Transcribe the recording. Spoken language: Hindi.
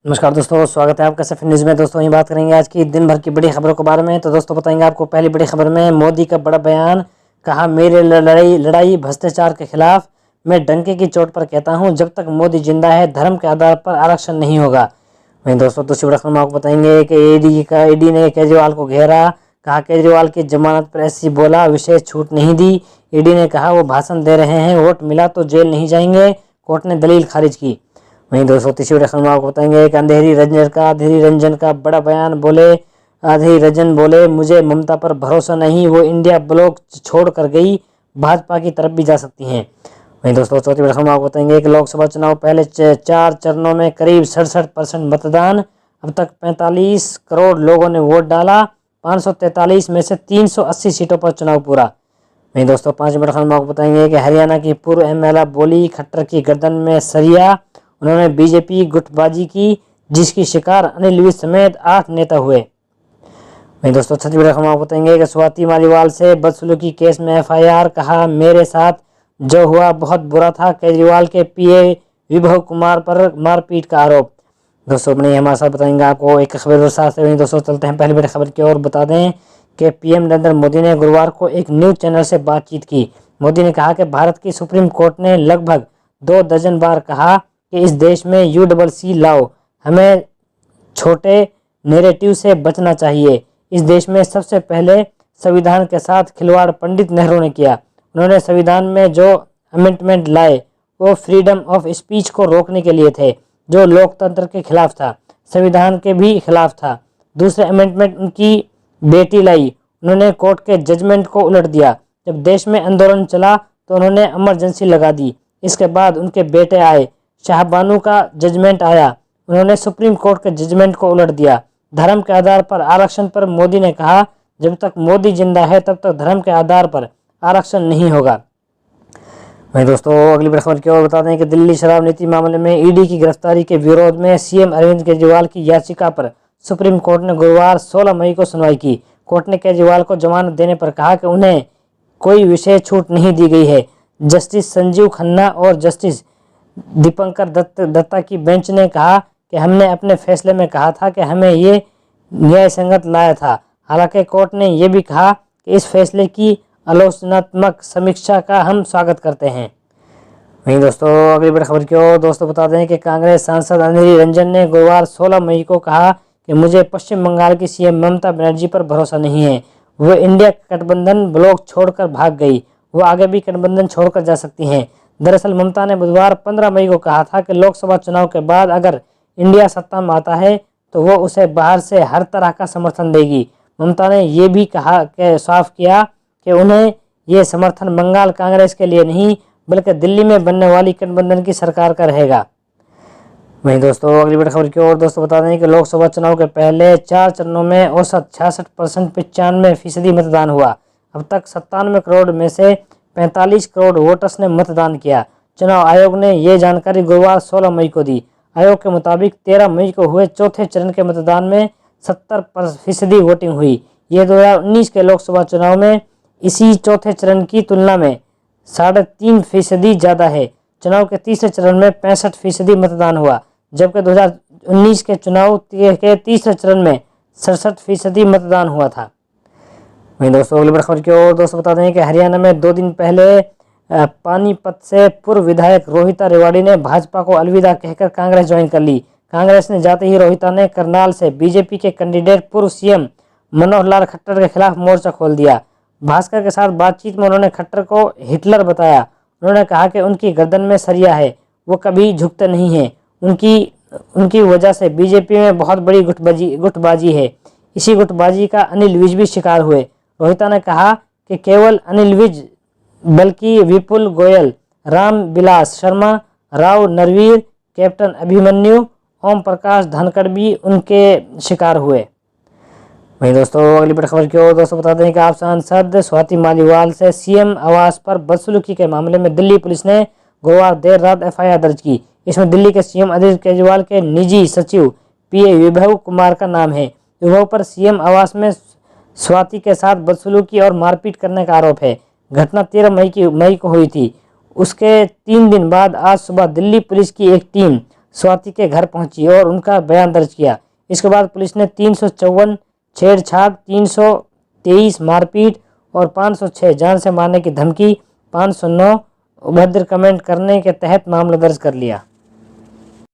नमस्कार दोस्तों, स्वागत है आपका सफी न्यूज़ में। दोस्तों ये बात करेंगे आज की दिन भर की बड़ी खबरों के बारे में। तो दोस्तों बताएंगे आपको पहली बड़ी खबर में मोदी का बड़ा बयान, कहा मेरे लड़ाई भ्रष्टाचार के खिलाफ। मैं डंके की चोट पर कहता हूं, जब तक मोदी जिंदा है धर्म के आधार पर आरक्षण नहीं होगा। वहीं दोस्तों दूसरी बड़ी खबर में आपको बताएंगे कि ईडी ने केजरीवाल को घेरा, कहा केजरीवाल की जमानत पर एससी बोला विशेष छूट नहीं दी। ईडी ने कहा वो भाषण दे रहे हैं, वोट मिला तो जेल नहीं जाएंगे, कोर्ट ने दलील खारिज की। वहीं दोस्तों तीसरी बड़ी खबर में आपको बताएंगे कि अधीरी रंजन का बड़ा बयान, अधीरी रंजन बोले मुझे ममता पर भरोसा नहीं, वो इंडिया ब्लॉक छोड़ कर गई, भाजपा की तरफ भी जा सकती हैं। वहीं दोस्तों चौथी बड़ी खबर में आपको बताएंगे कि लोकसभा चुनाव पहले 4 चरणों में करीब 67% मतदान, अब तक 45 करोड़ लोगों ने वोट डाला, 543 में से 380 सीटों पर चुनाव पूरा। वहीं दोस्तों पांचवी बड़ी खबर में आपको बताएंगे कि हरियाणा की पूर्व एमएलए बोली खट्टर की गर्दन में सरिया, उन्होंने बीजेपी गुटबाजी की, जिसकी शिकार अनिल विज समेत 8 नेता हुए। वहीं दोस्तों छठी बड़ी खबर आपको बताएंगे कि स्वाति मालीवाल से बदसलूकी केस में एफआईआर, कहा मेरे साथ जो हुआ बहुत बुरा था, केजरीवाल के पीए विभव कुमार पर मारपीट का आरोप। दोस्तों अपने हमारे साथ बताएंगे आपको एक खबर साथ से। वहीं दोस्तों चलते हैं पहली बड़ी खबर की ओर। बता दें कि पीएम नरेंद्र मोदी ने गुरुवार को एक न्यूज चैनल से बातचीत की। मोदी ने कहा कि भारत की सुप्रीम कोर्ट ने लगभग 2 दर्जन बार कहा कि इस देश में यूडब्ल्यूसी लाओ, हमें छोटे नैरेटिव से बचना चाहिए। इस देश में सबसे पहले संविधान के साथ खिलवाड़ पंडित नेहरू ने किया। उन्होंने संविधान में जो अमेंडमेंट लाए वो फ्रीडम ऑफ स्पीच को रोकने के लिए थे, जो लोकतंत्र के खिलाफ था, संविधान के भी खिलाफ था। दूसरे अमेंडमेंट उनकी बेटी लाई, उन्होंने कोर्ट के जजमेंट को उलट दिया। जब देश में आंदोलन चला तो उन्होंने इमरजेंसी लगा दी। इसके बाद उनके बेटे आए, शाहबानू का जजमेंट आया, उन्होंने सुप्रीम कोर्ट के जजमेंट को उलट दिया। धर्म के आधार पर आरक्षण पर मोदी ने कहा जब तक मोदी जिंदा है तब तक धर्म के आधार पर आरक्षण नहीं होगा। वहीं दोस्तों अगली बड़ी खबर की ओर बता दें कि दिल्ली शराब नीति मामले में ईडी की गिरफ्तारी के विरोध में सीएम अरविंद केजरीवाल की याचिका पर सुप्रीम कोर्ट ने गुरुवार 16 मई को सुनवाई की। कोर्ट ने केजरीवाल को जमानत देने पर कहा कि उन्हें कोई विशेष छूट नहीं दी गई है। जस्टिस संजीव खन्ना और जस्टिस दीपंकर दत्ता की बेंच ने कहा कि हमने अपने फैसले में कहा था कि हमें ये न्यायसंगत लाया था। हालांकि कोर्ट ने यह भी कहा कि इस फैसले की आलोचनात्मक समीक्षा का हम स्वागत करते हैं। वहीं दोस्तों अगली बड़ी खबर की ओर दोस्तों बता दें कि कांग्रेस सांसद अधीरी रंजन ने गुरुवार 16 मई को कहा कि मुझे पश्चिम बंगाल की सीएम ममता बनर्जी पर भरोसा नहीं है। वो इंडिया गठबंधन ब्लॉक छोड़कर भाग गई, वो आगे भी गठबंधन छोड़कर जा सकती हैं। दरअसल ममता ने बुधवार 15 मई को कहा था कि लोकसभा चुनाव के बाद अगर इंडिया सत्ता में आता है तो वो उसे बाहर से हर तरह का समर्थन देगी। ममता ने ये भी कहा कि साफ किया कि उन्हें ये समर्थन बंगाल कांग्रेस के लिए नहीं बल्कि दिल्ली में बनने वाली गठबंधन की सरकार का रहेगा। वहीं दोस्तों अगली बड़ी खबर की ओर दोस्तों बता दें कि लोकसभा चुनाव के पहले 4 चरणों में औसत 66% 95% मतदान हुआ। अब तक 97 करोड़ में से 45 करोड़ वोटर्स ने मतदान किया। चुनाव आयोग ने ये जानकारी गुरुवार 16 मई को दी। आयोग के मुताबिक 13 मई को हुए चौथे चरण के मतदान में 70% वोटिंग हुई। ये 2019 के लोकसभा चुनाव में इसी चौथे चरण की तुलना में 3.5% ज़्यादा है। चुनाव के तीसरे चरण में 65% मतदान हुआ, जबकि 2019 के चुनाव के तीसरे चरण में 67% मतदान हुआ था। वहीं दोस्तों अगली बड़ी खबर की ओर दोस्तों बता दें कि हरियाणा में 2 दिन पहले पानीपत से पूर्व विधायक रोहिता रेवाड़ी ने भाजपा को अलविदा कहकर कांग्रेस ज्वाइन कर ली। कांग्रेस ने जाते ही रोहिता ने करनाल से बीजेपी के कैंडिडेट पूर्व सीएम मनोहर लाल खट्टर के खिलाफ मोर्चा खोल दिया। भास्कर के साथ बातचीत में उन्होंने खट्टर को हिटलर बताया। उन्होंने कहा कि उनकी गर्दन में सरिया है, वो कभी झुकते नहीं हैं। उनकी वजह से बीजेपी में बहुत बड़ी गुटबाजी है। इसी गुटबाजी का अनिल विज भी शिकार हुए। रोहिता ने कहा कि केवल अनिल विज बल्कि विपुल गोयल, राम विलास शर्मा, राव नरवीर, कैप्टन अभिमन्यु, ओम प्रकाश धनखड़ भी उनके शिकार हुए। वहीं दोस्तों अगली बड़ी खबर की ओर दोस्तों बता दें कि आप सांसद स्वाति मालीवाल से सीएम आवास पर बदसलूकी के मामले में दिल्ली पुलिस ने गुरुवार देर रात एफआईआर दर्ज की। इसमें दिल्ली के सीएम अरविंद केजरीवाल के निजी सचिव पीए विभव कुमार का नाम है। विभव पर सीएम आवास में स्वाति के साथ बदसलूकी और मारपीट करने का आरोप है। घटना 13 मई को हुई थी। उसके 3 दिन बाद आज सुबह दिल्ली पुलिस की एक टीम स्वाति के घर पहुंची और उनका बयान दर्ज किया। इसके बाद पुलिस ने 354 छेड़छाड़, 323 मारपीट और 506 जान से मारने की धमकी, 509 अभद्र कमेंट करने के तहत मामला दर्ज कर लिया।